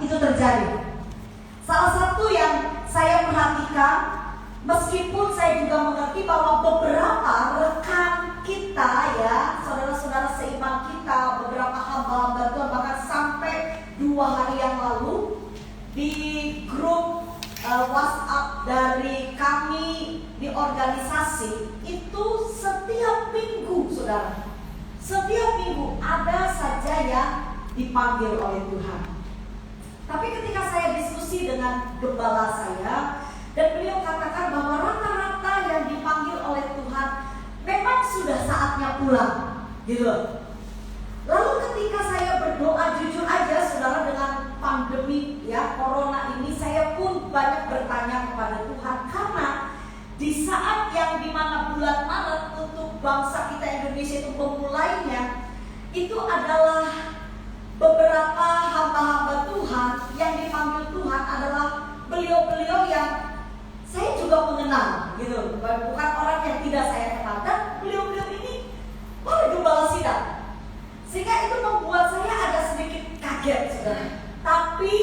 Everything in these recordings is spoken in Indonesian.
itu terjadi. Salah satu yang saya perhatikan, meskipun saya juga mengerti bahwa beberapa rekan kita ya, saudara-saudara seiman kita, beberapa hamba-hamba Tuhan, bahkan sampai 2 hari yang lalu di grup WhatsApp dari kami di organisasi itu setiap minggu, saudara, setiap minggu ada saja yang dipanggil oleh Tuhan. Tapi ketika saya diskusi dengan gembala saya, dan beliau katakan bahwa rata-rata yang dipanggil oleh Tuhan memang sudah saatnya pulang, gitu. Lalu ketika saya berdoa, jujur aja saudara, dengan pandemi ya corona ini, saya pun banyak bertanya kepada Tuhan, karena di saat yang dimana bulan Maret untuk bangsa kita Indonesia itu memulainya, itu adalah beberapa hamba-hamba Tuhan yang dipanggil Tuhan adalah beliau-beliau yang saya juga mengenal, gitu. Bukan orang yang tidak saya kenal, dan beliau-beliau ini oleh gembala sidang. Sehingga itu membuat saya agak sedikit kaget, saudara. Tapi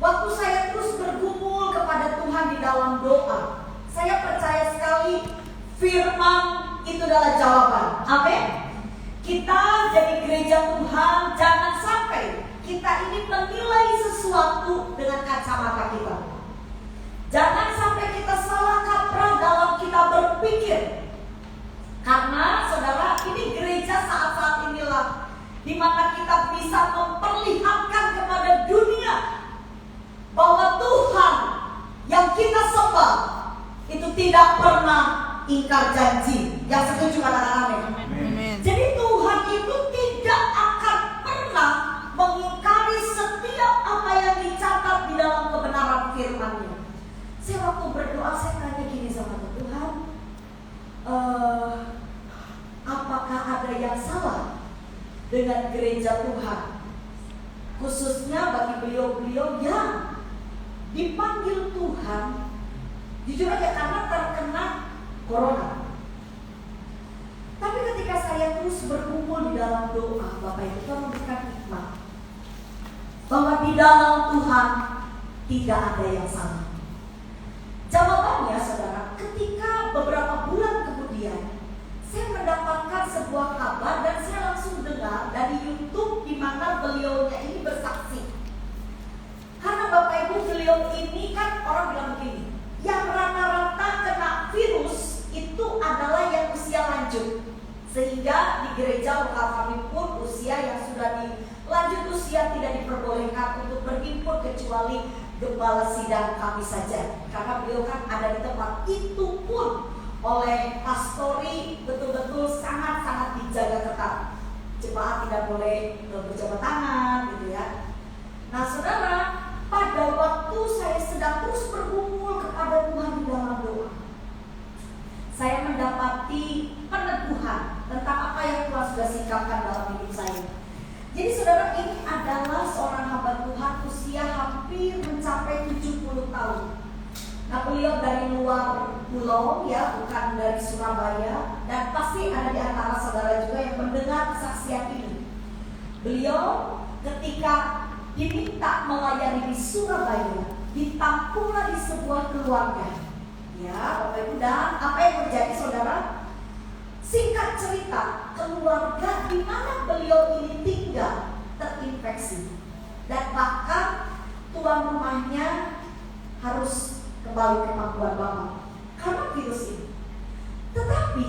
waktu saya terus bergumul kepada Tuhan di dalam doa, saya percaya sekali firman itu adalah jawaban. Amin. Kita jadi gereja Tuhan, jangan sampai kita ini menilai sesuatu dengan kacamata kita. Jangan sampai kita salah kaprah dalam kita berpikir. Karena saudara, ini gereja saat-saat inilah di mana kita bisa memperlihatkan kepada dunia bahwa Tuhan yang kita sembah itu tidak pernah ingkar janji. Yang setuju katakan amin. Jadi Tuhan itu tidak akan pernah mengingkari setiap apa yang dicatat di dalam kebenaran firman-Nya. Saya waktu berdoa, saya tanya gini sama Tuhan, apakah ada yang salah dengan gereja Tuhan, khususnya bagi beliau-beliau yang dipanggil Tuhan, jujur aja karena terkena corona. Tapi ketika saya terus berkumpul di dalam doa, Bapak Ibu, Tuhan memberikan hikmat bahwa di dalam Tuhan tidak ada yang salah. Jawabannya, saudara, ketika beberapa bulan kemudian saya mendapatkan sebuah kabar dan saya langsung dengar dari YouTube di mana beliaunya ini bersaksi. Karena Bapak Ibu, beliau ini kan orang bilang begini, yang rata-rata kena virus itu adalah yang usia lanjut. Sehingga di gereja lokal kami pun usia yang sudah di lanjut usia tidak diperbolehkan untuk berhimpun kecuali gembala sidang kami saja. Karena beliau kan ada di tempat itu pun oleh pastori betul-betul sangat-sangat dijaga ketat. Jemaat tidak boleh berjabat tangan, gitu ya. Nah, saudara, pada waktu saya sedang terus bergumul kepada Tuhan di dalam doa, saya mendapati peneguhan tentang apa yang Tuhan sudah sikapkan dalam hidup saya. Jadi saudara, ini adalah seorang hamba Tuhan usia hampir mencapai 70 tahun. Nah, beliau dari luar pulau ya, bukan dari Surabaya. Dan pasti ada di antara saudara juga yang mendengar kesaksian ini. Beliau ketika diminta melayani di Surabaya, ditampunglah di sebuah keluarga. Ya, Bapak Ibu, dan apa yang terjadi saudara? Singkat cerita, keluarga di mana beliau ini tinggal terinfeksi. Dan bahkan tuan rumahnya harus kembali ke pangkuan Bama karena virus ini. Tetapi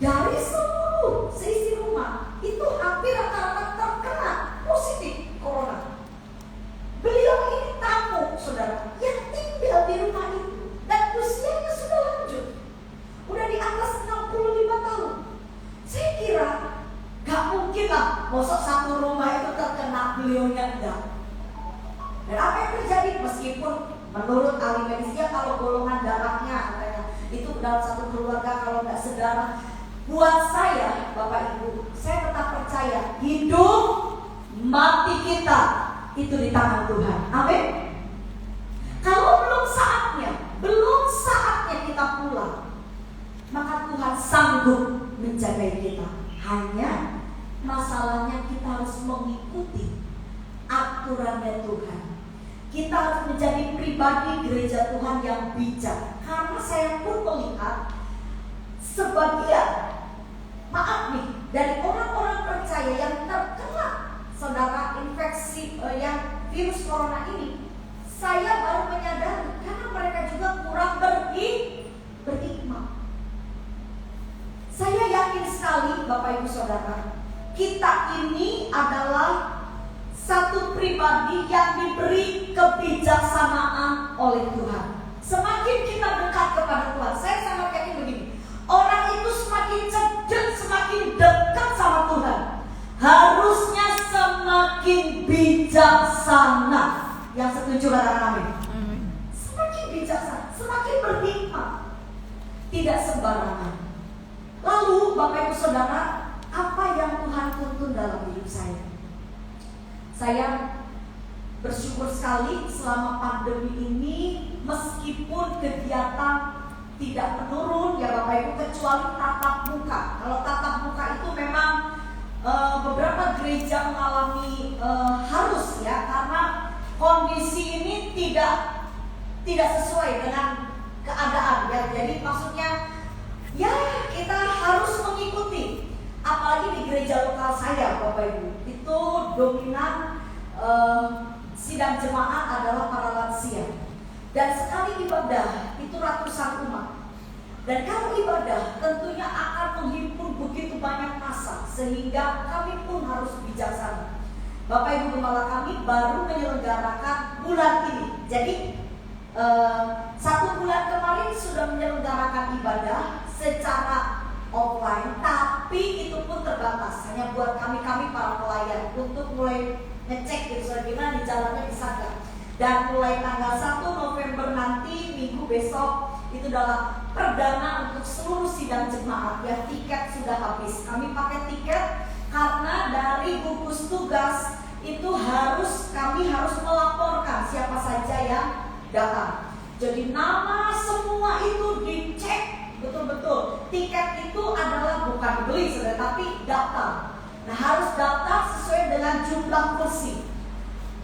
dari seluruh seisi rumah itu hampir rata-rata terkena positif corona. Beliau ini tamu, saudara, yang tinggal di rumah itu dan usianya sudah lanjut, udah di atas 65 tahun. Saya kira gak mungkin lah mosok satu rumah itu terkena, beliaunya enggak. Dan apa yang terjadi? Meskipun menurut ahli medisnya kalau golongan darahnya katanya itu dalam satu keluarga kalau nggak sedarah. Buat saya, Bapak Ibu, saya tetap percaya hidup mati kita itu di tangan Tuhan. Amin. Kalau belum saatnya kita pulang, maka Tuhan sanggup menjaga kita. Hanya masalahnya kita harus mengikuti apa aturannya Tuhan. Kita harus menjadi pribadi gereja Tuhan yang bijak. Karena saya pun melihat sebagian, maaf nih, dari orang-orang percaya yang terkena saudara infeksi yang virus corona ini, saya baru menyadari karena mereka juga kurang berhikmat. Saya yakin sekali Bapak Ibu Saudara, kita ini adalah satu pribadi yang diberi kebijaksanaan oleh Tuhan. Semakin kita dekat kepada Tuhan, saya sangat yakin begini, orang itu semakin cerdas, semakin dekat sama Tuhan, harusnya semakin bijaksana. Yang setuju katakan amin. Semakin bijaksana, semakin berhikmat, tidak sembarangan. Lalu Bapak Ibu Saudara, apa yang Tuhan tuntun dalam hidup saya? Saya bersyukur sekali selama pandemi ini, meskipun kegiatan tidak menurun ya Bapak Ibu, kecuali tatap muka. Kalau tatap muka itu memang beberapa gereja mengalami harus ya, karena kondisi ini tidak sesuai dengan keadaan ya. Jadi maksudnya ya kita harus mengikuti. Apalagi di gereja lokal saya Bapak Ibu, itu dominan sidang jemaat adalah para lansia. Dan sekali ibadah itu ratusan umat. Dan kalau ibadah tentunya akan menghimpun begitu banyak massa, sehingga kami pun harus bijaksana. Bapak Ibu Gembala kami baru menyelenggarakan bulan ini. Jadi 1 bulan kemarin sudah menyelenggarakan ibadah secara offline, tapi itu pun terbatas, hanya buat kami para pelayan untuk mulai ngecek gitu gimana di jalannya bisa gak. Dan mulai tanggal 1 November nanti, minggu besok, itu adalah perdana untuk seluruh sidang jemaat ya. Tiket sudah habis. Kami pakai tiket karena dari gugus tugas itu kami harus melaporkan siapa saja yang datang. Jadi nama semua itu dicek betul-betul. Tiket itu adalah bukan beli saudara, tapi daftar. Nah, harus daftar sesuai dengan jumlah kursi.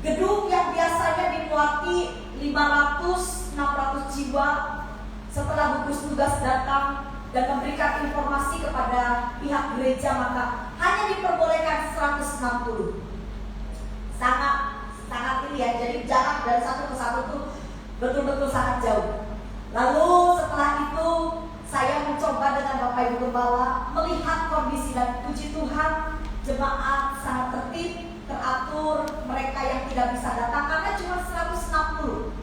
Gedung yang biasanya dimuati 500-600 jiwa, setelah gugus tugas datang dan memberikan informasi kepada pihak gereja, maka hanya diperbolehkan 160. Sangat ini ya, jadi jarak dari satu ke satu itu betul-betul sangat jauh. Lalu setelah itu saya mencoba dengan Bapak Ibu Gembala melihat kondisi, dan puji Tuhan jemaat sangat tertib, teratur. Mereka yang tidak bisa datang karena cuma 160.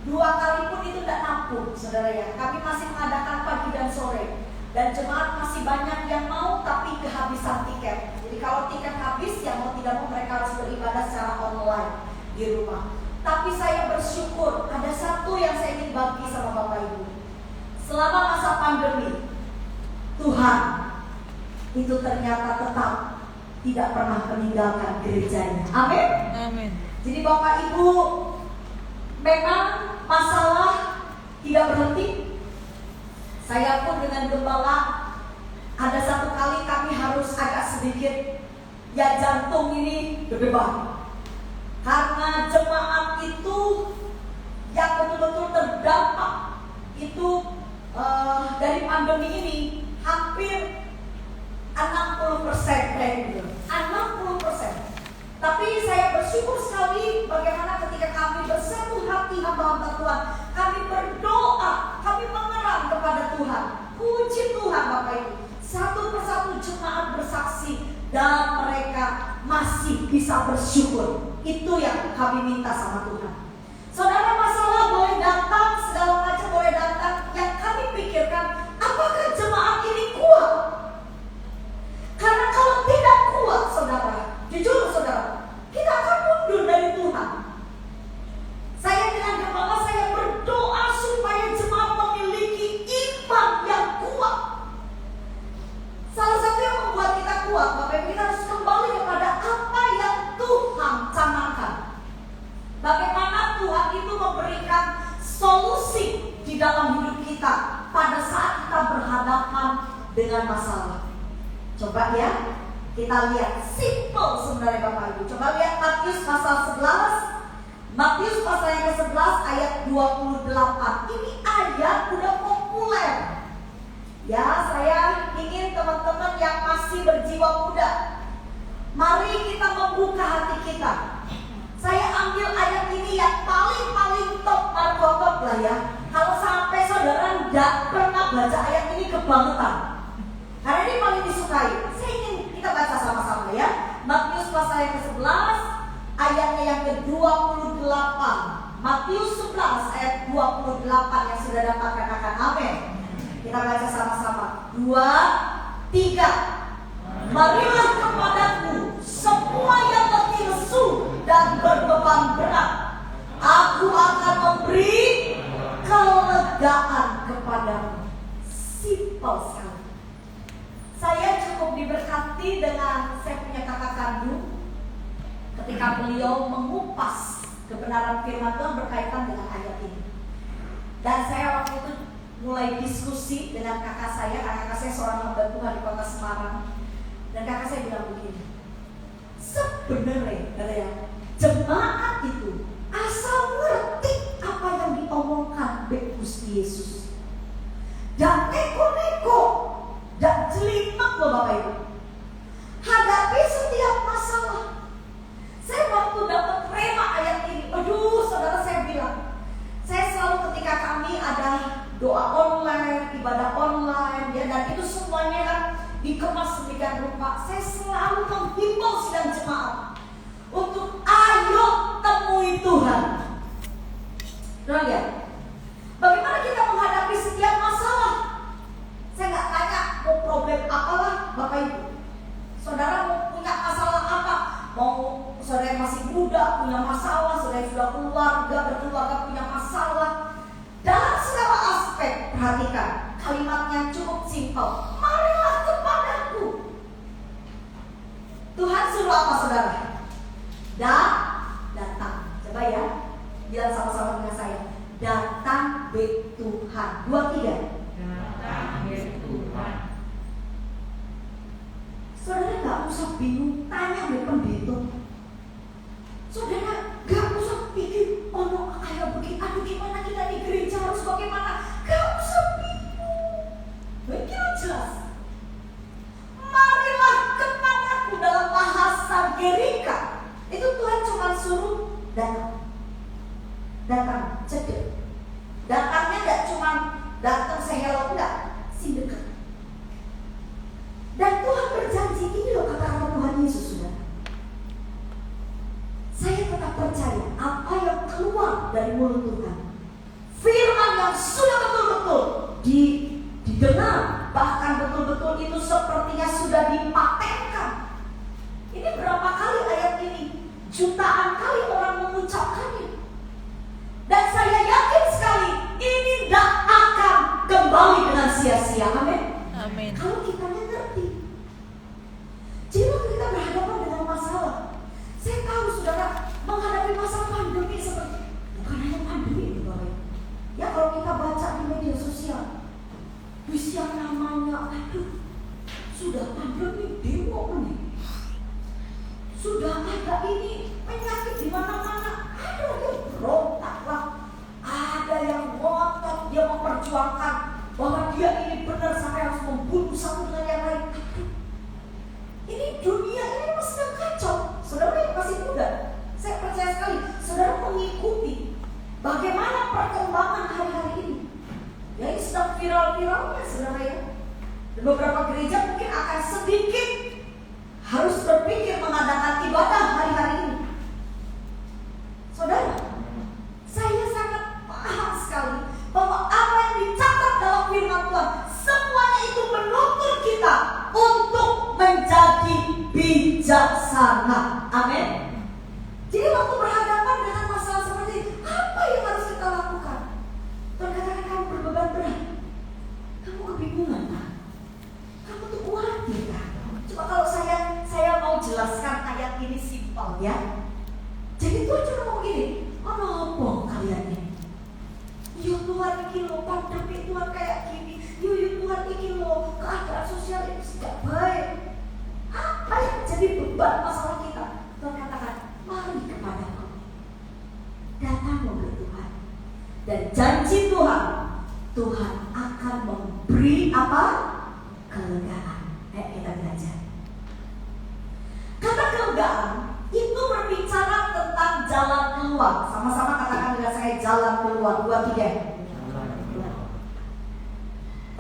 2 kali pun itu tidak nampung saudara ya. Kami masih mengadakan pagi dan sore, dan jemaat masih banyak yang mau tapi kehabisan tiket. Jadi kalau tiket habis, ya mau tidak mau mereka harus beribadah secara online di rumah. Tapi saya bersyukur ada satu yang saya ingin bagi sama Bapak Ibu. Selama masa pandemi, Tuhan itu ternyata tetap tidak pernah meninggalkan gerejanya. Amin. Amin. Jadi Bapak Ibu, memang masalah tidak berhenti. Saya pun dengan gembala ada satu kali kami harus agak sedikit ya jantung ini berdebar, karena jemaat itu yang betul-betul terdampak itu dari pandemi ini hampir 60% kayak gitu. 60%. Tapi saya bersyukur sekali bagaimana ketika kami bersatu hati hamba-hamba Tuhan, kami berdoa, kami mengerang kepada Tuhan. Puji Tuhan Bapak Ibu, satu persatu jemaat bersaksi dan mereka masih bisa bersyukur. Itu yang kami minta sama Tuhan. Saudara, masalah boleh datang, segala macam boleh datang. Yang kami pikirkan, apakah jemaat ini kuat? Karena kalau tidak kuat saudara, jujur saudara, kita akan mundur dari Tuhan. Saya dengan gembala saya berdoa supaya jemaat memiliki iman yang kuat. Salah satu yang membuat kita kuat, Bapak Ibu, kita harus kembali kepada apa yang Tuhan canangkan. Bagaimana Tuhan itu memberikan solusi di dalam hidup kita pada saat kita berhadapan dengan masalah. Coba ya, kita lihat simple sebenarnya Bapak Ibu. Coba lihat Matius pasal 11. Matius pasal yang ke-11 ayat 28. Ini ayat udah populer. Ya, saya ingin teman-teman yang masih berjiwa muda, mari kita membuka hati kita. Saya ambil ayat ini yang paling top markotop lah ya. Kalau sampai saudara tidak pernah baca ayat ini kebangetan, karena ini paling disukai. Saya ingin kita baca sama-sama ya. Matius pasal yang ke-11 ayatnya yang ke-28. Matius 11 ayat 28 yang sudah dapat katakan amin. Kita baca sama-sama. 2, 3. Marilah kepadaku semua yang letih lesu dan berbeban berat, aku akan memberi kelegaan kepadamu. Simple sekali. Saya cukup diberkati dengan saya punya kakak kandung ketika beliau mengupas kebenaran firman Tuhan berkaitan dengan ayat ini. Dan saya waktu itu mulai diskusi dengan kakak saya seorang hamba Tuhan di kota Semarang. Dan kakak saya bilang begini, sebenarnya jemaat itu asal ngerti apa yang diomongkan oleh Gusti Yesus, dan neko-neko, dan jelimet loh Bapak Ibu, hadapi setiap masalah. Saya waktu dapat rema ayat ini, aduh saudara, saya bilang, saya selalu ketika kami ada doa online, ibadah online ya, dan itu semuanya kan dikemas sedemikian rupa, saya selalu menghimbau sidang jemaat untuk ayo temui Tuhan. Nah ya, bagaimana kita menghadapi setiap masalah? Saya nggak tanya mau problem apalah Bapak Ibu. Saudara mau punya masalah apa? Mau saudara yang masih muda punya masalah, saudara yang sudah berkeluarga punya masalah. Dalam segala aspek, perhatikan kalimatnya cukup simpel. Marilah kepadaku. Tuhan suruh apa saudara? Datang. Coba ya, bilang sama-sama dengan saya. Datang be Tuhan. 2, 3. Datang be Tuhan. Saudara gak usah bingung tanya be pendeta. Saudara gak usah pikir, oh no, kayak begini, aduh gimana kita di gereja harus bagaimana. Gak usah bingung. Begitu jelas. Marilah kepadaku dalam bahasa Gerika. Itu Tuhan cuma suruh datang, cedek. Datangnya gak cuma datang sehello, enggak, si dekat. Dan Tuhan berjanji, ini loh kata-kata Tuhan Yesus sudah. Saya tetap percaya apa yang keluar dari mulut Tuhan, firman yang sudah betul-betul didengar, bahkan betul-betul itu sepertinya sudah dipatenkan. Ini berapa kali ayat ini? Jutaan kali orang mengucapkannya. Dan saya yakin sekali ini tidak akan kembali dengan sia-sia. Amin. Amin. Kalau kita mengerti. Jadi waktu kita berhadapan dengan masalah, saya tahu saudara menghadapi masalah pandemi seperti, bukan hanya pandemi itu Bapak. Ya kalau kita baca di media sosial, wis yang namanya, aduh, sudah pandemi demo nih, sudah ada ini penyakit di mana-mana, aduh dia berontak lah, ada yang ngotot, dia memperjuangkan bahwa dia ini benar sampai harus membunuh satu dengan yang lain. Aduh, ini dunia ini masih sedang kacau. Saudara yang masih muda, saya percaya sekali saudara mengikuti bagaimana perkembangan hari-hari ini. Ya ini sedang viral-viralnya saudara ya. Dan beberapa gereja mungkin akan sedikit harus berpikir mengadakan ibadah hari-hari ini. Saudara, saya sangat paham sekali bahwa apa yang dicatat dalam firman Tuhan, semuanya itu menuntut kita untuk menjadi bijaksana. Amin. Jadi waktu berhadapan dengan masalah seperti ini, apa yang harus kita lakukan? Tuhan katakan kamu berbeban berat, kamu kebingungan kan? Kamu tuh khawatir kan? Dan janji Tuhan, Tuhan akan memberi apa? Kelegaan. Kita belajar. Kata kelegaan itu berbicara tentang jalan keluar. Sama-sama katakan dengan saya, jalan keluar. 2, 3.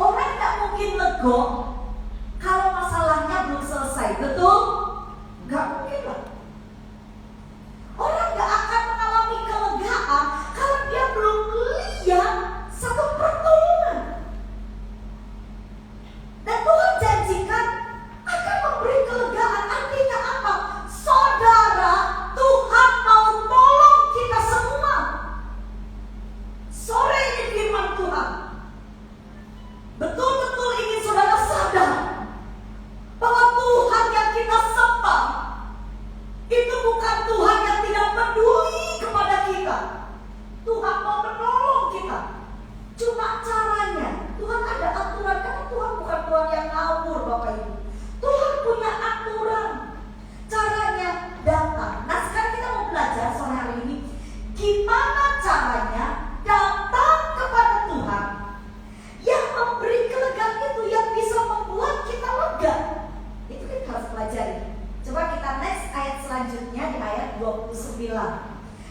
Orang gak mungkin lega kalau masalahnya belum selesai. Betul? Gak mungkin lah. Orang gak akan mengalami kelegaan kalau dia belum lihat satu pertolongan. Dan Tuhan janjikan akan memberi kelegaan. Artinya apa? Saudara, Tuhan mau tolong kita semua. Sore ini firman Tuhan betul-betul ingin saudara sadar bahwa Tuhan yang kita sembah itu bukan Tuhan yang tidak peduli kepada kita. Tuhan mau menolong kita. Cuma caranya, Tuhan ada aturan. Karena Tuhan bukan Tuhan yang ngawur, Bapak Ibu. Tuhan punya aturan. Caranya datang. Nah, sekarang kita mau belajar sore hari ini gimana caranya datang kepada Tuhan yang memberi kelegaan itu, yang bisa membuat kita lega. Itu kita harus pelajari. Coba kita next ayat selanjutnya di ayat 29. Nah,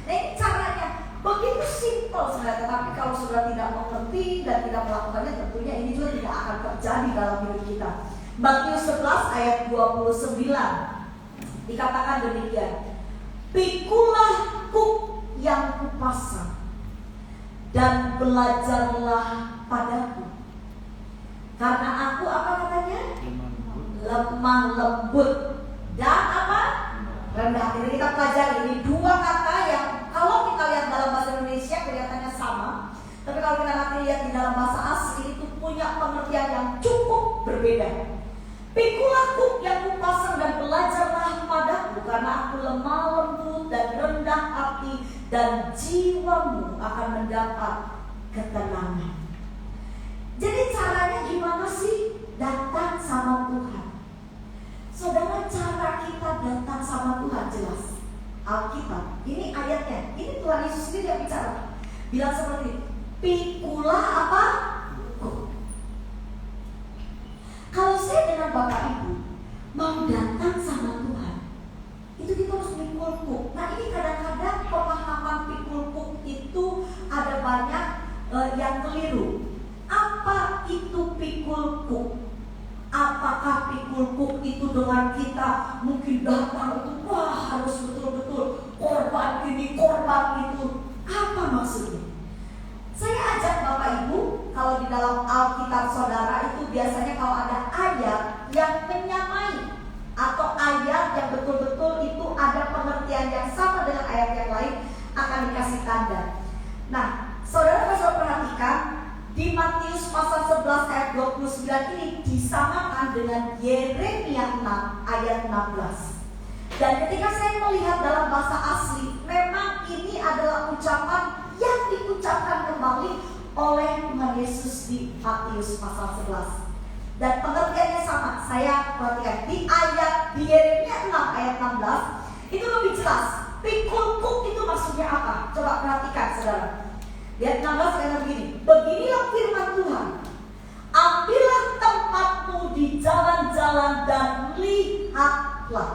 ini caranya begitu simpel sebenarnya, tetapi kalau saudara tidak mengerti dan tidak melakukannya, tentunya ini juga tidak akan terjadi dalam hidup kita. Matius 11 ayat 29 dikatakan demikian, pikulah kuk yang kupasang dan belajarlah padaku, karena aku apa katanya? Lemah lembut dan apa? Rendah hati. Jadi kita pelajari ini dua kata yang kalau kita lihat dalam bahasa Indonesia kelihatannya sama, tapi kalau kita nanti lihat di dalam bahasa asli itu punya pengertian yang cukup berbeda. Pikulah kuk yang kupasang dan belajarlah padaku, karena aku lemah lembut dan rendah hati, dan jiwamu akan mendapat ketenangan. Jadi caranya gimana sih datang sama Tuhan? Saudara, cara kita datang sama Tuhan jelas. Alkitab, ini ayatnya, ini Tuhan Yesus sendiri yang bicara. Bilang seperti ini, pikulah apa? Kalau saya dengan Bapak Ibu mau datang sama Tuhan, itu kita harus pikul kuk. Nah, ini kadang-kadang pemahaman pikul kuk itu ada banyak yang keliru. Apa itu pikul kuk? Apakah pikul kuk itu dengan kita mungkin datang itu wah harus betul-betul korban ini, korban itu? Apa maksudnya? Saya ajak Bapak Ibu, kalau di dalam Alkitab saudara itu biasanya kalau ada ayat yang menyamai atau ayat yang betul-betul itu ada pengertian yang sama dengan ayat yang lain, akan dikasih tanda. Nah, saudara perhatikan di Matius pasal 11 ayat 29 ini disamakan dengan Yeremia 6 ayat 16. Dan ketika saya melihat dalam bahasa asli, memang ini adalah ucapan yang diucapkan kembali oleh Tuhan Yesus di Matius pasal 11. Dan pengertiannya sama. Saya perhatikan di Yeremia 6 ayat 16 itu lebih jelas. Pikul kuk itu maksudnya apa? Coba perhatikan saudara. Lihat 16 kata begini, beginilah firman Tuhan, ambillah tempatmu di jalan-jalan dan lihatlah.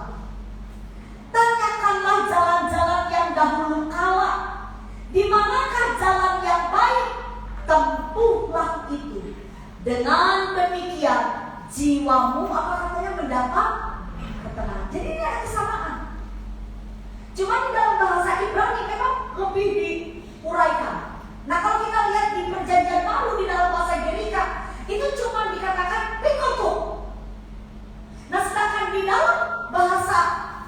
Tanyakanlah jalan-jalan yang dahulu kala, di manakah jalan yang baik, tempuhlah itu. Dengan demikian jiwamu apa katanya mendapat ketenangan. Jadi ini ada kesamaan. Cuma di dalam bahasa Ibrani memang lebih diuraikan. Nah, kalau kita lihat di perjanjian baru di dalam bahasa Gerika itu cuma dikatakan pikul. Nah, sedangkan di dalam bahasa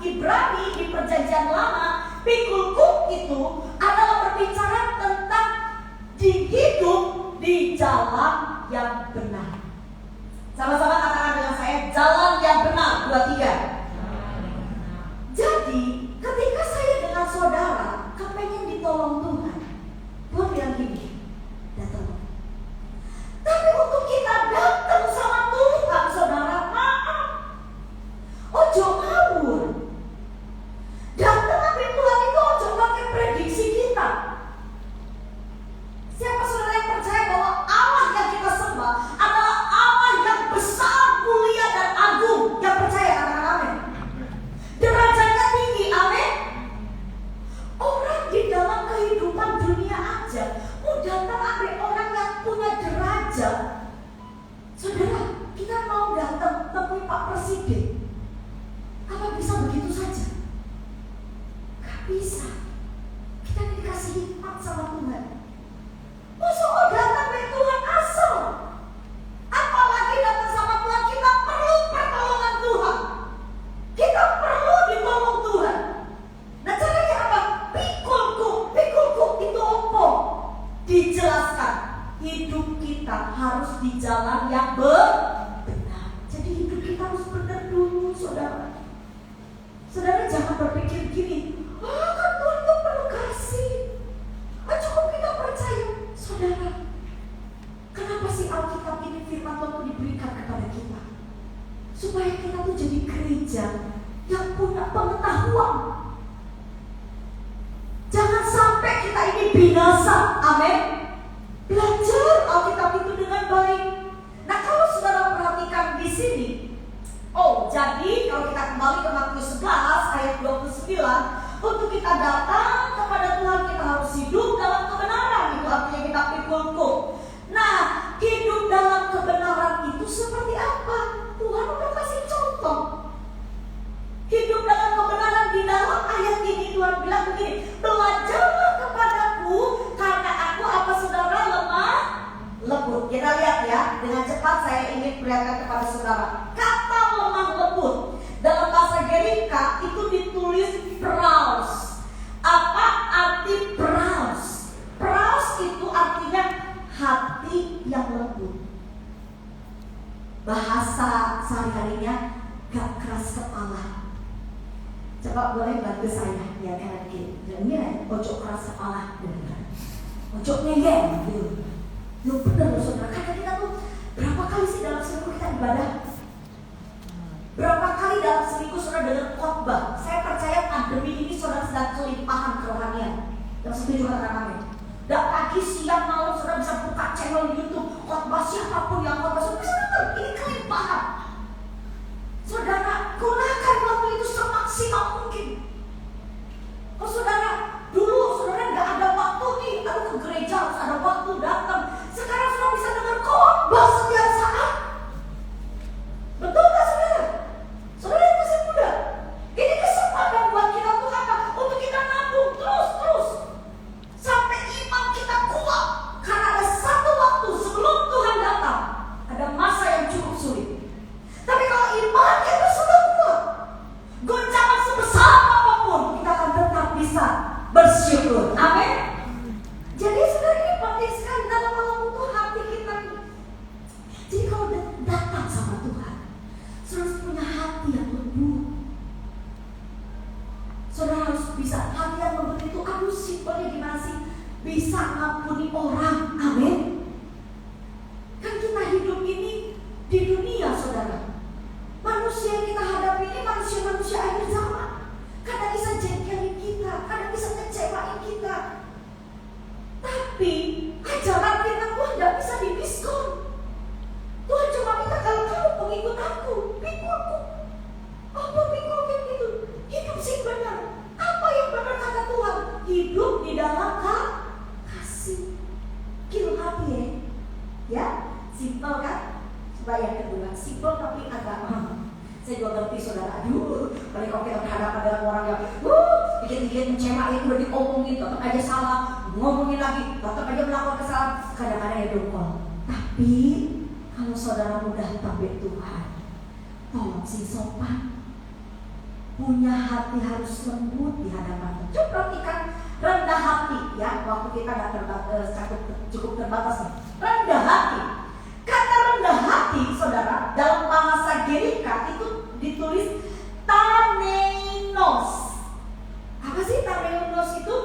Ibrani di perjanjian lama, pikul itu adalah berbicara tentang hidup di jalan yang benar. Sama-sama katakan dengan saya, jalan yang benar. 2, 3. Jadi ketika saya dengan saudara kepengen ditolong Tuhan, Tuhan bilang gini, datang. Tapi untuk kita datang sama Tuhan, saudara, maaf, ojo ngawur. Datang sampai Tuhan itu ojo pakai prediksi kita. aja. Mau datang ada orang yang punya derajat. Saudara, kita mau datang temui Pak Presiden, apa bisa begitu saja? Gak bisa. Kita dikasih hikmat sama Tuhan. Masa mau datang ke Tuhan asal? Apalagi datang sama Tuhan, kita perlu pertolongan Tuhan. Kita perlu ditolong Tuhan. Nah caranya apa? Pikulku itu apa? Dijelaskan. Hidup kita harus di jalan yang benar. Jadi hidup kita harus benar dulu, saudara. Saudara jangan berpikir gini, kan Tuhan itu perlu kasih. Cukup kita percaya. Saudara, kenapa sih Alkitab ini firman Tuhan diberikan kepada kita? Supaya kita tuh jadi gereja yang punya pengetahuan. Jangan sampai kita ini binasa. Amin. Belajar Alkitab itu dengan baik. Nah kalau saudara perhatikan di sini, jadi kalau kita kembali ke Matius 11 ayat 29, untuk kita datang kepada Tuhan kita harus hidup dalam kebenaran. Itu artinya kita pikul. Nah, hidup dalam kebenaran itu seperti apa? Tuhan udah kasih contoh. Hidup dalam kebenaran di dalam ayat ini Tuhan bilang begini, belajarlah kepadaku karena aku apa saudara lemah lembut. Kita lihat ya, dengan cepat saya ingin perlihatkan kepada saudara. Kata lemah lembut dalam bahasa Gerika itu ditulis praus. Apa arti praus? Praus itu artinya hati yang lembut. Bahasa sehari-harinya gak keras kepala. Coba boleh bantu saya ya kanan kiri. Ini ojo keras kepala, ojo ngeyel gitu. Lu bener loh saudara. Karena kita tuh berapa kali sih dalam seminggu kita ibadah? Berapa kali dalam seminggu saudara dengar khotbah? Saya percaya pandemi ini saudara sedang kelimpahan kerohanian. Yang setuju kata kami. Dan pagi, siang, malam saudara bisa buka channel YouTube khotbah siapapun yang khotbah. Saudara bisa nonton, ini kelimpahan. Saudara, gunakan waktu itu semaksimal mungkin. Oh saudara, dulu saudara nggak ada waktu nih, ke gereja harus ada waktu datang. Sekarang saudara bisa dengar khotbah setiap saat. Betul nggak saudara? Saudara yang masih muda, ini kesempatan buat kita untuk apa? Untuk kita nabung terus sampai iman kita kuat. Karena ada satu waktu sebelum Tuhan datang, ada masa yang cukup sulit. Tapi kalau iman kita sudah kuat, goncangan sebesar apapun kita akan tetap bisa bersyukur. Amin. Jadi saudara, ini penting sekali dalam membentuk hati kita. Jadi kalau datang sama Tuhan, saudara harus punya hati yang lembut. Saudara harus bisa hati yang lembut itu. Aduh simpelnya gimana sih? Bisa ngampuni orang. Amin. Kan kita hidup ini di dunia saudara. Manusia yang kita hadapi ini manusia-manusia akhir zaman. Kadang bisa jengkelin kita, kadang bisa ngecewain kita. Tapi ajaran firman Tuhan tidak bisa didiskon. Tuhan cuma minta kalau kamu pengikut aku, pikulku. Apa pikul gitu? Hidup sih benar. Apa yang benar kata Tuhan? Hidup di dalam kasih. Kilo hati ya. Simpel kan? Yang kedua, simpel tapi agak saya juga ngerti saudara. Aduh, paling kalau kita berhadapan dengan orang yang dikit-dikit mencemain, udah diomongin, tetap aja salah, ngomongin lagi, tetap aja melakukan kesalahan, kadang-kadang ya dongkol. Tapi kalau saudara mudah tambah Tuhan, tolong sih sopan, punya hati harus lembut di hadapan Tuhan. Coba perhatikan rendah hati ya, waktu kita nggak cukup terbatas nih. Rendah hati. Kata rendah hati, saudara, dalam bahasa Gerika itu ditulis taneinos. Apa sih taneinos itu?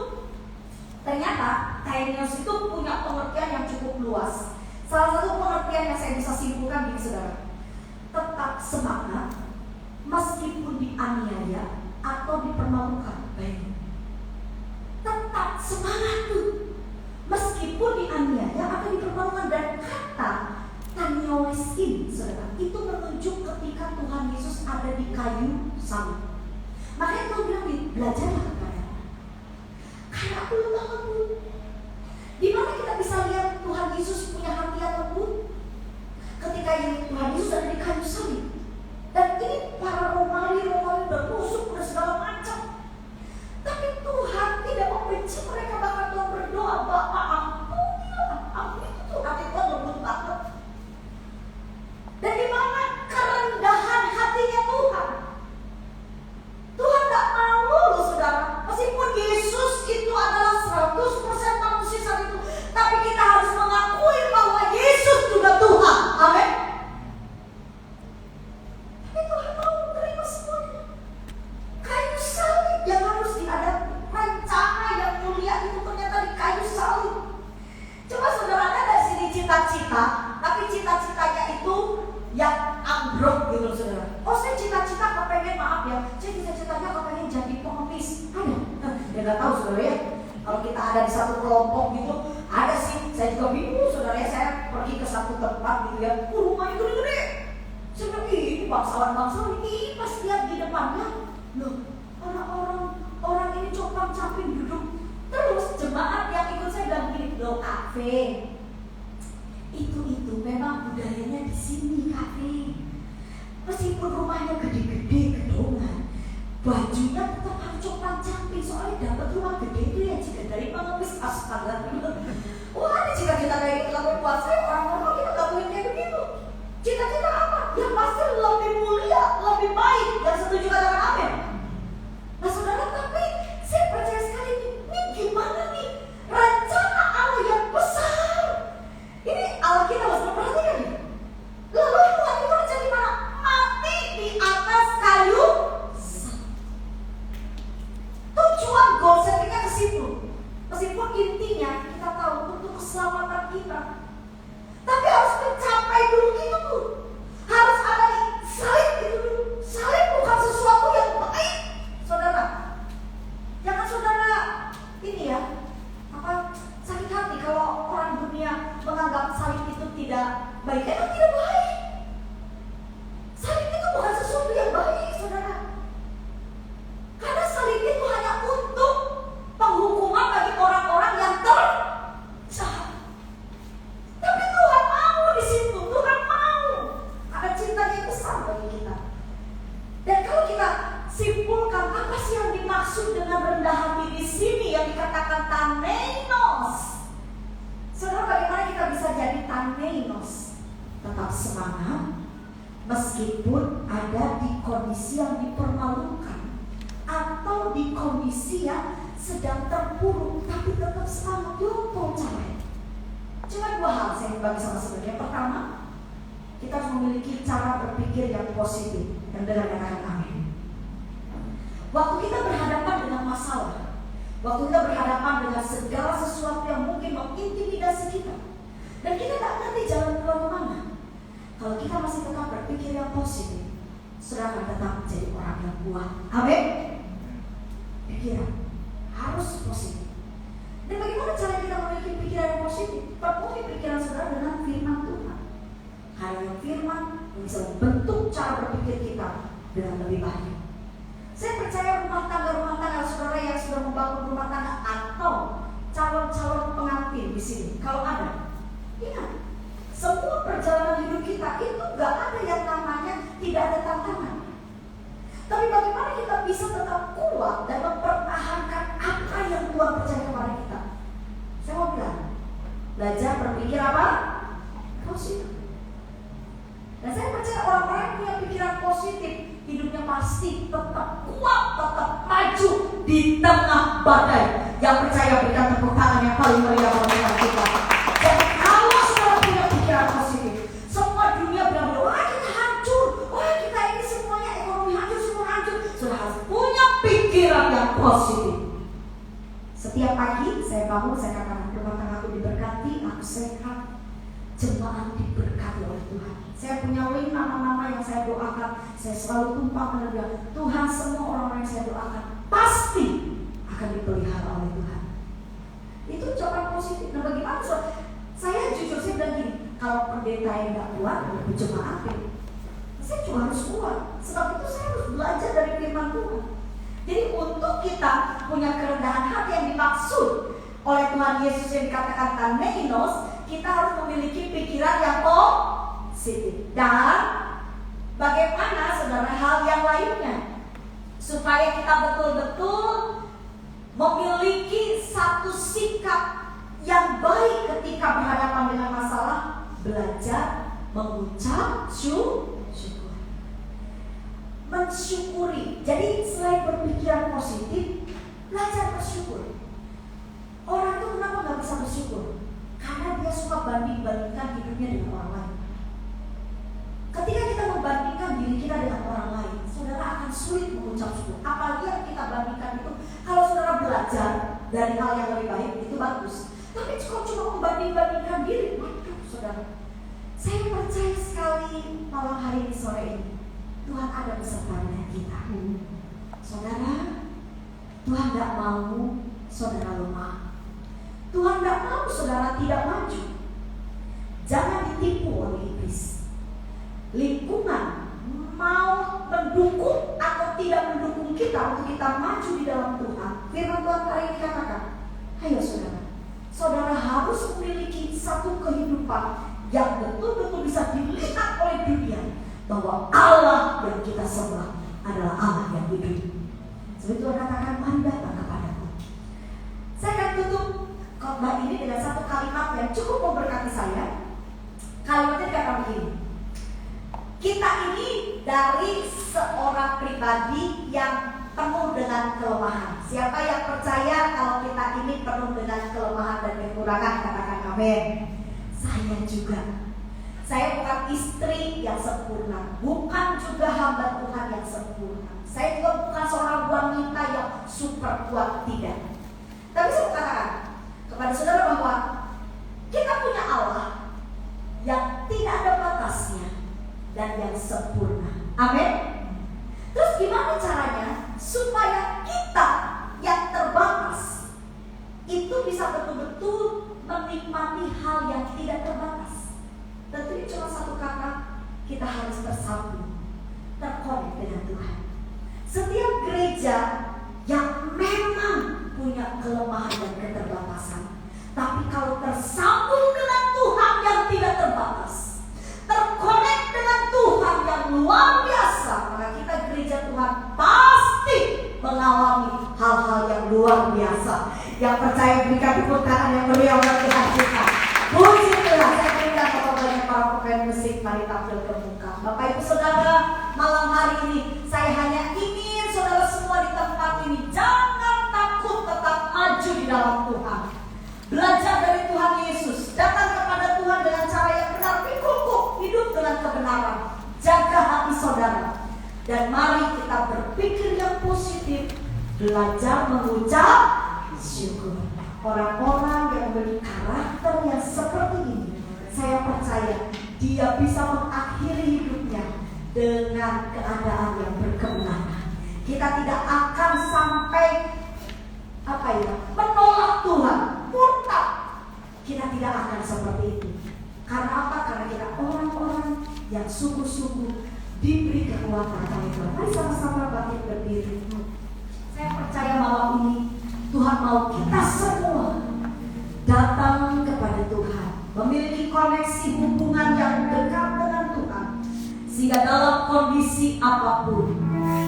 Ternyata taneinos itu punya pengertian yang cukup luas. Salah satu pengertian yang saya bisa simpulkan gini saudara, tetap semangat meskipun dianiaya atau dipermalukan. Baik. Tetap semangat tuh meskipun dianiaya atau dipermalukan. Dan kata taniolis ini saudara, itu menunjuk ketika Tuhan Yesus ada di kayu salib. Makanya Tuhan bilang, belajarlah kepada aku karena aku lemah lembut. Di bisa lihat Tuhan Yesus punya hati yang lembut ketika Tuhan Yesus ada di kayu salib. Dan ini para Romawi udah tusuk, udah segala macam. Tapi Tuhan tidak membenci mereka, bahkan Tuhan berdoa, Bapa ampunilah. Ampun itu hati Tuhan lembut banget. Dan di mana kerendahan hatinya Tuhan. Tuhan gak mau loh saudara. Meskipun Yesus itu adalah 100% manusia saat itu, tapi kita harus mengakui bahwa Yesus juga Tuhan. Amin. Tapi Tuhan mau menerima semuanya. Kayu salib yang harus ada rencana yang mulia itu ternyata di kayu salib. Coba saudara, ada dari sini cita-cita, tapi cita-citanya itu yang ambruk gitu saudara. Oh, saya cita-cita kepengen, maaf ya, saya cita-citanya kepengen jadi pengemis. Ada? Ya gak tahu saudara ya. Kalau kita ada di satu kelompok gitu, ada sih. Saya juga bingung saudara ya, saya pergi ke satu tempat gitu ya. Rumahnya gede-gede. Saya bilang, ini bangsawan-bangsawan ini pas lihat di depannya, loh, orang ini compang-camping duduk. Terus jemaat yang ikut saya bilang gini, loh kafe. Itu memang budayanya di sini kafe. Meskipun rumahnya gede-gede gedongan, bajunya tetap harus compang-camping. Soalnya dapat rumah gede itu ya jika dari pengemis, astaga. Wah, ada cita-cita kayak gitu. Tapi buat saya orang-orang kita gak punya kayak begitu. Cita-cita apa? Yang pasti lebih mulia, lebih baik. Yang setuju katakan amin. Nah saudara, tapi saya percaya sekali ini gimana nih rencana Allah yang besar. Ini Allah kita harus memperhatikan nih. Lalu Tuhan itu rencana mana? Mati di atas kayu. Tujuan goal settingnya ke situ. Meskipun intinya kita tahu untuk keselamatan kita, tapi harus mencapai dulu itu tuh. Harus ada di salib itu dulu. Salib bukan sesuatu yang baik, saudara. Jangan saudara ini ya, sakit hati kalau orang dunia menganggap salib itu tidak baik. Emang tidak baik. Salib itu bukan sesuatu yang baik, saudara. Karena salib itu hanya untuk penghukuman bagi orang-orang yang terjahat. Tapi Tuhan mau di situ, Tuhan mau. Ada cintanya yang besar bagi kita. Dan kalau kita simpulkan apa sih yang dimaksud dengan rendah hati di sini yang dikatakan taneinos. Saudara, bagaimana kita bisa jadi taneinos? Tetap semangat meskipun ada di kondisi yang dipermalukan atau di kondisi yang sedang terpuruk, tapi tetap semangat. Yopo caranya. Cuma dua hal saya bagi sama sebenarnya. Pertama, kita harus memiliki cara berpikir yang positif. Dan dengar katakan amin. Waktu kita berhadapan dengan masalah, waktu kita berhadapan dengan segala sesuatu yang mungkin mengintimidasi kita, dan kita tak ngerti jalan keluar kemana, kalau kita masih tetap berpikir yang positif, saudara akan tetap menjadi orang yang kuat. Amin. Pikiran harus positif. Dan bagaimana cara kita memiliki pikiran yang positif? Penuhi pikiran saudara dengan firman Tuhan. Hanya firman yang bisa membentuk cara berpikir kita dengan lebih baik. Saya percaya rumah tangga saudara yang sudah membangun rumah tangga atau calon-calon pengantin di sini, kalau ada, ingat, semua perjalanan hidup kita itu gak ada yang namanya tidak ada tantangan. Tapi bagaimana kita bisa tetap kuat dan mempertahankan apa yang Tuhan percaya kepada kita? Saya mau bilang, belajar berpikir apa? Positif. Dan saya percaya orang-orang yang punya pikiran positif, hidupnya pasti tetap kuat, tetap maju di tengah badai. Yang percaya berikan tepuk tangan yang paling meriah bagi kita. Dan kalau saudara punya pikiran positif, semua dunia bilang, wah kita hancur, wah kita ini semuanya ekonomi hancur, semua hancur. Saudara harus punya pikiran yang positif. Setiap pagi saya bangun, saya katakan rumah tanggaku diberkati, aku sehat, jemaat diberkati oleh Tuhan. Saya punya 5 nama-nama yang saya doakan. Saya selalu tumpahkan dia. Tuhan, semua orang-orang yang saya doakan pasti akan dipelihara oleh Tuhan. Itu jawaban positif. Nah bagaimana? Saya jujur, saya bilang gini, kalau pendeta yang gak kuat, aku jemaat, saya juga harus kuat. Sebab itu saya harus belajar dari firman Tuhan. Jadi untuk kita punya kerendahan hati yang dimaksud oleh Tuhan Yesus yang dikatakan taneinos, kita harus memiliki pikiran yang positif. Dan bagaimana saudara hal yang lainnya supaya kita betul-betul memiliki satu sikap yang baik ketika berhadapan dengan masalah? Belajar mengucap syukur, mensyukuri. Jadi selain berpikiran positif, belajar bersyukur. Orang itu kenapa gak bisa bersyukur? Karena dia suka banding-bandingkan hidupnya dengan orang lain. Ketika kita membandingkan diri kita dengan orang lain, saudara akan sulit mengucap syukur. Apalagi yang kita bandingkan itu, kalau saudara belajar dari hal yang lebih baik, itu bagus. Tapi kalau cuma membanding-bandingkan diri, waduh saudara, saya percaya sekali malam hari ini, sore ini, Tuhan ada beserta dengan kita. Saudara, Tuhan gak mau saudara lemah. Tuhan gak mau saudara tidak maju. Jangan ditipu oleh iblis. Lingkungan mau mendukung atau tidak mendukung kita untuk kita maju di dalam Tuhan. Firman Tuhan hari ini katakan, ayo saudara, saudara harus memiliki satu kehidupan yang betul-betul bisa dilihat oleh dunia, bahwa Allah yang kita sembah adalah Allah yang hidup. Sebab Tuhan katakan, mari datang kepadaku. Saya akan tutup khotbah ini dengan satu kalimat yang cukup memberkati saya. Kalimatnya dikatakan begini, kita ini dari seorang pribadi yang penuh dengan kelemahan. Siapa yang percaya kalau kita ini penuh dengan kelemahan dan kekurangan, katakan amin. Saya juga. Saya bukan istri yang sempurna, bukan juga hamba Tuhan yang sempurna. Saya juga bukan seorang wanita yang super kuat, tidak. Tapi saya mau katakan kepada saudara bahwa kita punya Allah yang tidak ada batasnya dan yang sempurna. Amin. Terus gimana caranya supaya kita yang terbatas itu bisa betul-betul menikmati hal yang tidak terbatas? Tentunya cuma satu kata, kita harus tersambung, terkonek dengan Tuhan. Setiap gereja yang memang punya kelemahan dan keterbatasan, tapi kalau tersambung dengan Tuhan yang tidak terbatas, terkonek dengan Tuhan yang luar biasa, maka kita gereja Tuhan pasti mengalami hal-hal yang luar biasa. Yang percaya berikan tepuk tangan yang meriah buat Tuhan kita. Puji Tuhan. Saya berikan kepada para pemain musik, mari tampil ke muka. Bapak Ibu Saudara, malam hari ini saya hanya ingin saudara semua di tempat ini jangan takut, tetap maju di dalam Tuhan. Belajar dari Tuhan Yesus, datang kepada Tuhan dengan cara yang benar, pikul, hidup dengan kebenaran, jaga hati saudara, dan mari kita berpikir yang positif, belajar mengucap syukur. Orang-orang yang memiliki karakter yang seperti ini, saya percaya dia bisa mengakhiri hidupnya dengan keadaan yang berkemenangan. Kita tidak akan sampai menolak Tuhan, murtad. Kita tidak akan seperti itu. Karena apa? Karena kita orang-orang yang sungguh-sungguh diberi kekuatan oleh Tuhan. Mari sama-sama bangkit berdiri. Saya percaya malam ini Tuhan mau kita semua datang kepada Tuhan, memiliki koneksi hubungan yang dekat dengan Tuhan, sehingga dalam kondisi apapun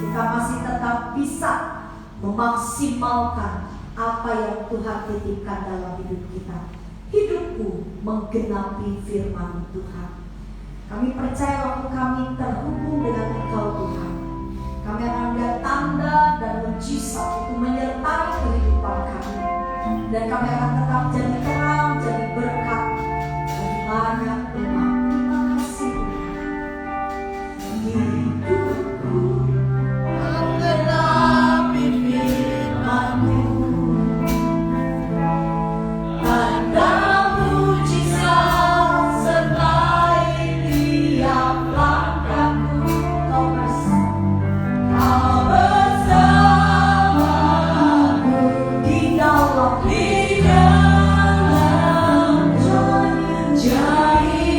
kita masih tetap bisa memaksimalkan apa yang Tuhan titipkan dalam hidup kita. Hidupku menggenapi firman Tuhan. Kami percaya waktu kami terhubung dengan Engkau Tuhan, kami akan melihat tanda dan mujizat itu menyertai kehidupan kami, dan kami akan tetap jadi terang, jadi berkat bagi banyak umat. Terima kasih Tuhan. Hidupku menggenapi firman-Mu, tanda mujizat sertai tiap langkahku. Kau bersamaku di dalam jadi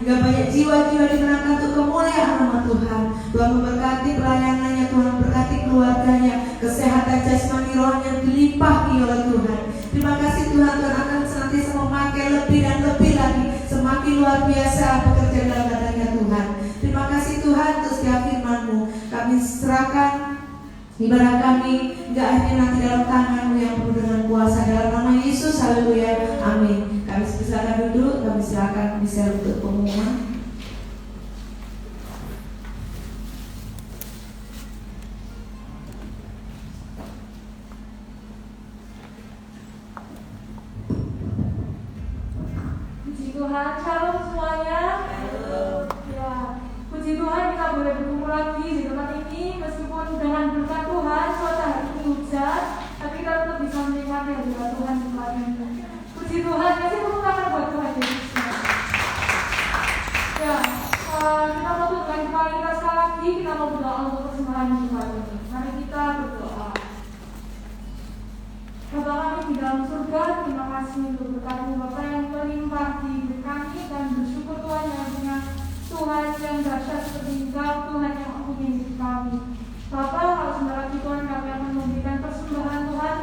hingga banyak jiwa-jiwa dimenangkan untuk kemuliaan nama Tuhan. Tuhan memberkati pelayanannya, Tuhan memberkati keluarganya, kesehatan jasmani rohani yang dilimpahi oleh Tuhan. Terima kasih Tuhan, Tuhan akan senantiasa memakai lebih dan lebih lagi, semakin luar biasa pekerjaan dalam hadiratnya Tuhan. Terima kasih Tuhan untuk setiap firman-Mu. Kami serahkan ibadah kami hingga akhirnya nanti dalam tangan-Mu yang penuh dengan kuasa, dalam nama Yesus. Haleluya, amin. Kami silakan duduk, kami silakan bisa untuk pengumuman. Puji Tuhan, shalom semuanya. Ya, puji Tuhan kita boleh berkumpul lagi di tempat ini meskipun dengan berkat Tuhan cuaca hari ini hujan, tapi kita tetap bisa menikmati hadirat Tuhan di tempat ini. Puji Tuhan, kasih tepuk tangan buat Tuhan Yesus. Ya, kita mau tutup dengan kembali kita sekali lagi, kita mau berdoa untuk persembahan di tempat ini. Mari kita berdoa. Bapa kami di dalam surga, terima kasih untuk berkat-Mu Bapa yang melimpah di hidup kami, dan bersyukur Tuhan yang punya Tuhan yang dahsyat seperti Engkau, Tuhan yang mempunyai hidup kami. Bapa, kalau sebentar lagi Tuhan kami akan memberikan persembahan Tuhan,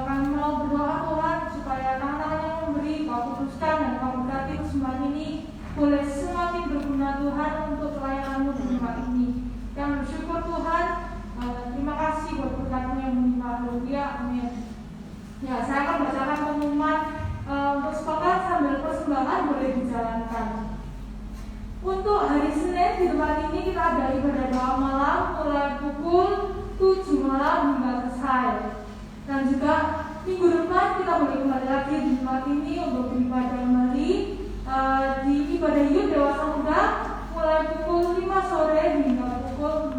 kami mau berdoa Tuhan supaya tangan yang memberi Kau putuskan dan Kau berkati persembahan ini boleh semakin berguna Tuhan untuk pelayanan-Mu di tempat ini. Yang bersyukur Tuhan, terima kasih buat berkat-Mu yang melimpah. Haleluya, amin. Ya, saya akan bacakan pengumuman untuk sepakat sambil persembahan boleh dijalankan. Untuk hari Senin di tempat ini kita ada ibadah doa malam mulai pukul 7 malam hingga selesai. Dan juga minggu depan kita boleh kembali lagi di tempat ini untuk beribadah kembali di ibadah youth dewasa muda mulai pukul 5 sore hingga pukul 6.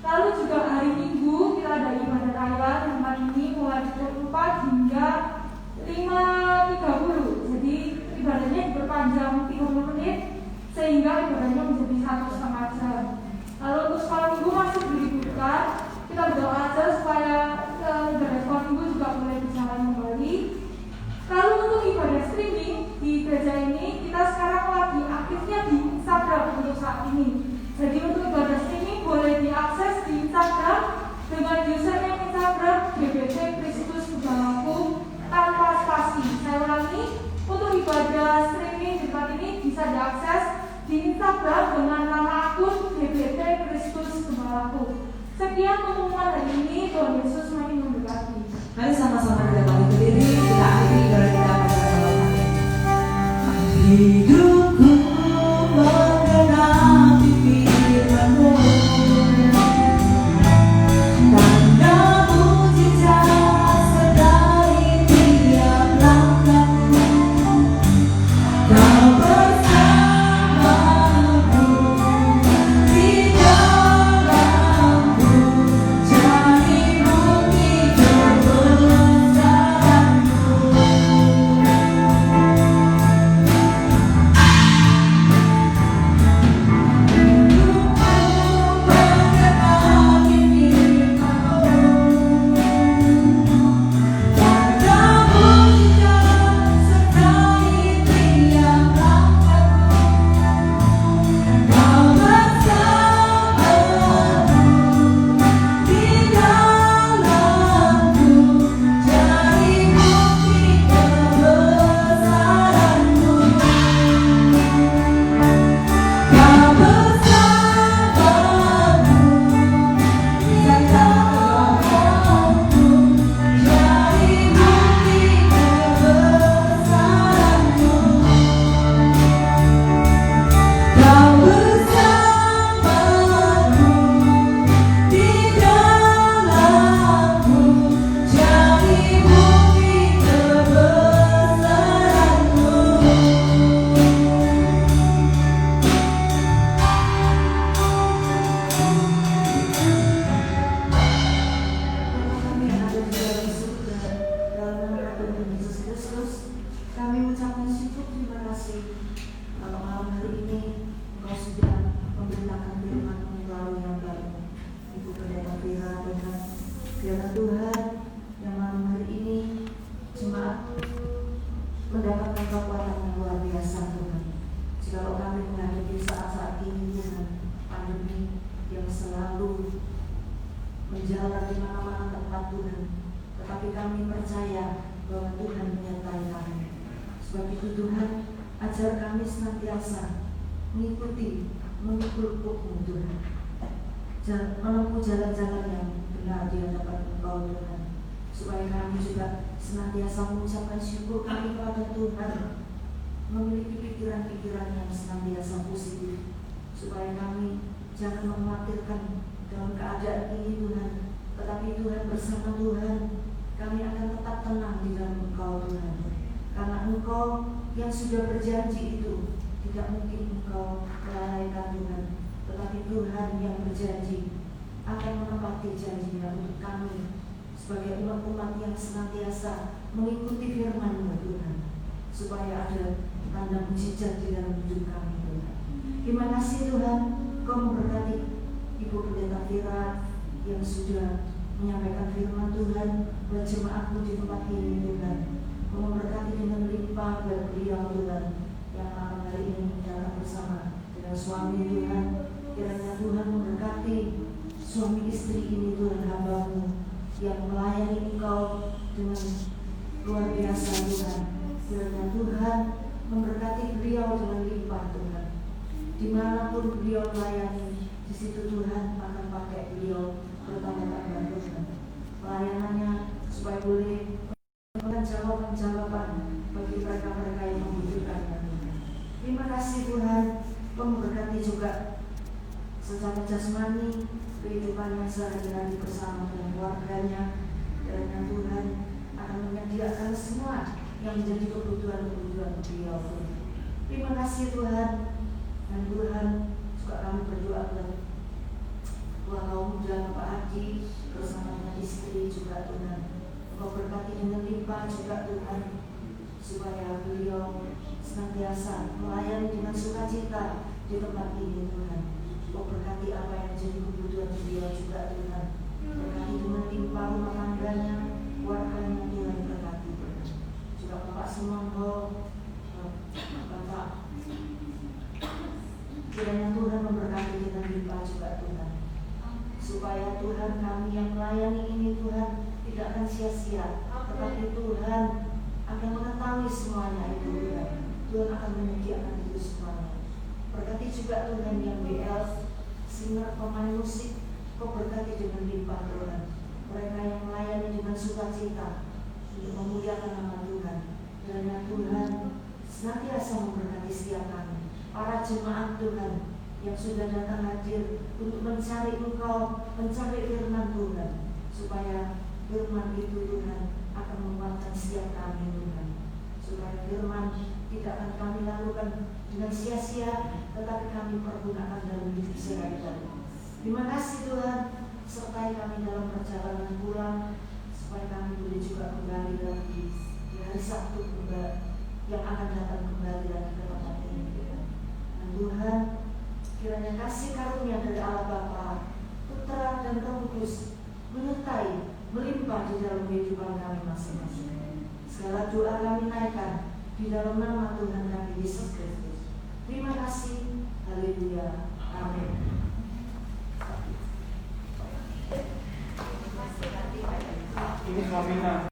Lalu juga hari Minggu kita ada ibadah raya di tempat ini mulai pukul 4 hingga 5.30. Jadi ibadahnya diperpanjang 30 menit sehingga ibadahnya menjadi 1,5 jam. Lalu untuk sekolah minggu masih diliburkan, kita berdoa aja supaya ibadah sekolah minggu juga boleh berjalan kembali. Lalu untuk ibadah streaming di gereja ini kita sekarang lagi aktifnya di Instagram untuk saat ini. Jadi untuk ibadah streaming boleh diakses di Instagram dengan username Instagram GBT Kristus Bangku tanpa spasi. Saya ulangi, untuk ibadah streaming di tempat ini bisa diakses di Instagram dengan nama akun GBT Kristus Bangku. Sekian pengumuman hari ini, Tuhan Yesus semakin memberkati. Mari sama-sama kita balik berdiri, kita akhiri ibadah kita pada malam hari. Hidupku menggenapi firman-Mu, tanda mujizat sertai tiap langkahku. Kau bersamaku di dalamku, jadi bukti kebesaran-Mu. percaya bahwa Tuhan menyertai kami. Sebab itu Tuhan, ajar kami senantiasa mengikuti, memikul-Mu Tuhan, menempuh jalan-jalan yang benar di hadapan Engkau Tuhan, supaya kami juga senantiasa mengucapkan syukur kami kepada Tuhan, memiliki pikiran-pikiran yang senantiasa positif, supaya kami jangan mengkhawatirkan dalam keadaan ini Tuhan, tetapi Tuhan, bersama Tuhan kami akan tetap tenang di dalam Engkau Tuhan, karena Engkau yang sudah berjanji itu tidak mungkin Engkau melalaikan Tuhan, tetapi Tuhan yang berjanji akan menepati janjinya untuk kami sebagai umat-umat yang senantiasa mengikuti firman-Mu Tuhan, supaya ada tanda mujizat di dalam hidup kami Tuhan. Terima kasih Tuhan, Kau memberkati Ibu Pendeta Fira yang sudah menyampaikan firman Tuhan buat jemaat-Mu di tempat ini Tuhan. Kau memberkati dengan limpah buat beliau Tuhan yang malam hari ini datang bersama dengan suami Tuhan. Kiranya Tuhan memberkati suami istri ini Tuhan, hamba-Mu yang melayani Engkau dengan luar biasa Tuhan. Kiranya Tuhan memberkati beliau dengan limpah Tuhan. Dimanapun beliau melayani, di situ Tuhan akan pakai beliau bertambah-tambah Tuhan. Pelayanannya supaya boleh memberikan jawaban-jawaban bagi mereka-mereka yang membutuhkannya Tuhan. Terima kasih Tuhan, Kau memberkati juga secara jasmani kehidupannya sehari-hari bersama dengan keluarganya. Kiranya Tuhan akan menyediakan semua yang menjadi kebutuhan-kebutuhan beliau Tuhan. Terima kasih Tuhan. Dan Tuhan, juga kami berdoa buat Tuhan kaum muda Pak Haji bersama dengan istri juga Tuhan. Kau berkati dengan limpah juga Tuhan, supaya beliau senantiasa melayani dengan sukacita di tempat ini Tuhan. Kau berkati apa yang menjadi kebutuhan beliau juga Tuhan. Berkati dengan limpah rumah tangganya, keluarganya Tuhan, berkati Tuhan. Juga Bapak Semangko, Bapak, kiranya Tuhan memberkati dengan limpah juga Tuhan, supaya Tuhan kami yang melayani ini Tuhan tidak akan sia-sia, tetapi Tuhan akan mengetahui semuanya itu Tuhan. Tuhan akan menyediakan itu semuanya. Berkati juga Tuhan yang BL, singer, pemain musik, Kau berkati dengan limpah Tuhan. Mereka yang melayani dengan sukacita untuk memuliakan nama Tuhan. Kiranya Tuhan senantiasa memberkati setiap kami. Para jemaat Tuhan yang sudah datang hadir untuk mencari Engkau, mencari firman Tuhan, supaya firman itu Tuhan akan menguatkan setiap kami Tuhan, supaya firman tidak akan kami lakukan dengan sia-sia, tetapi kami pergunakan dalam hidup sehari-hari. Terima kasih Tuhan, sertai kami dalam perjalanan pulang, supaya kami boleh juga kembali lagi di hari Sabtu yang akan datang kembali lagi ke tempat ini Tuhan. Dan Tuhan, kiranya kasih karunia dari Allah Bapa, Putra dan Roh Kudus menyertai, melimpah di dalam kehidupan kami masing-masing. Segala doa kami naikkan di dalam nama Tuhan kami Yesus Kristus. Terima kasih. Haleluya. Amin. Ini suaminya.